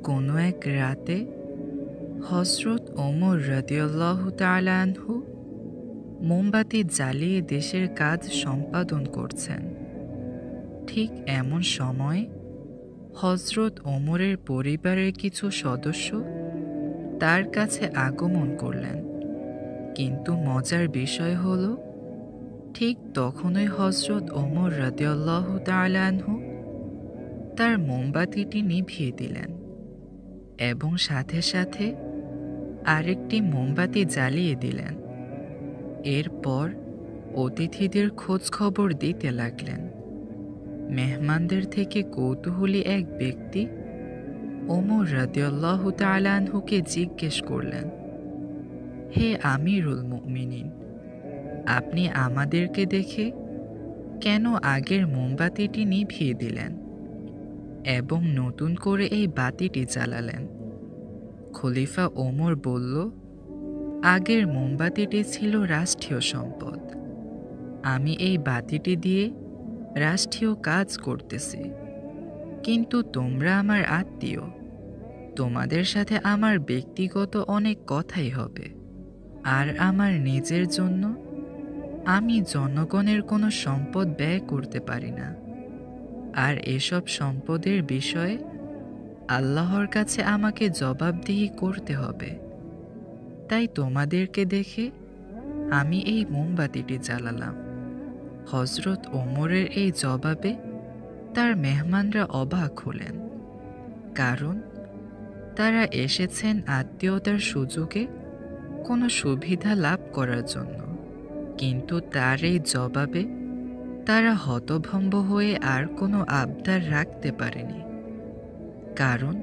কোনো এক রাতে হযরত ওমর রাদিয়াল্লাহু তাআলা আনহু মোমবাতি জ্বালিয়ে দেশের কাজ সম্পাদন করছেন। ঠিক এমন সময় হযরত ওমরের পরিবারের কিছু সদস্য তার কাছে আগমন করলেন। কিন্তু মজার বিষয় হলো, ঠিক তখনই হযরত ওমর রাদিয়াল্লাহু তাআলা আনহু তার মোমবাতিটি নিভিয়ে দিলেন এবং সাথে সাথে আরেকটি মোমবাতি জ্বালিয়ে দিলেন। এরপর অতিথিদের খোঁজ খবর দিতে লাগলেন। মেহমানদের থেকে কৌতূহলী এক ব্যক্তি ওমর রাদিয়াল্লাহু তাআলা আনহুকে জিজ্ঞেস করলেন, হে আমিরুল মুমিনিন, আপনি আমাদেরকে দেখে কেন আগের মোমবাতিটি নিভিয়ে দিলেন এবং নতুন করে এই বাতিটি জ্বালালেন? খলিফা ওমর বলল, আগের মোমবাতিটি ছিল রাষ্ট্রীয় সম্পদ। আমি এই বাতিটি দিয়ে রাষ্ট্রীয় কাজ করতেছি, কিন্তু তোমরা আমার আত্মীয়, তোমাদের সাথে আমার ব্যক্তিগত অনেক কথাই হবে। আর আমার নিজের জন্য আমি জনগণের কোনো সম্পদ ব্যয় করতে পারি না। আর এসব সম্পদের বিষয়ে আল্লাহর কাছে আমাকে জবাবদিহি করতে হবে। তাই তোমাদেরকে দেখে আমি এই মোমবাতিটি জ্বালালাম। হযরত ওমরের এই জবাবে তার মেহমানরা অবাক হলেন, কারণ তারা এসেছেন আত্মীয়তার সুযোগে কোনো সুবিধা লাভ করার জন্য। কিন্তু তার এই জবাবে তারা হতভম্ব হয়ে আর কোনো আবদার রাখতে পারেনি, কারণ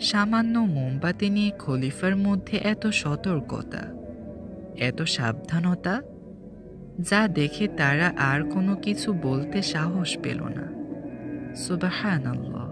সামান্য মোমবাতি নিয়ে খলিফার মধ্যে এত সতর্কতা, এত সাবধানতা, যা দেখে তারা আর কোনো কিছু বলতে সাহস পেল না। সুবহানাল্লাহ।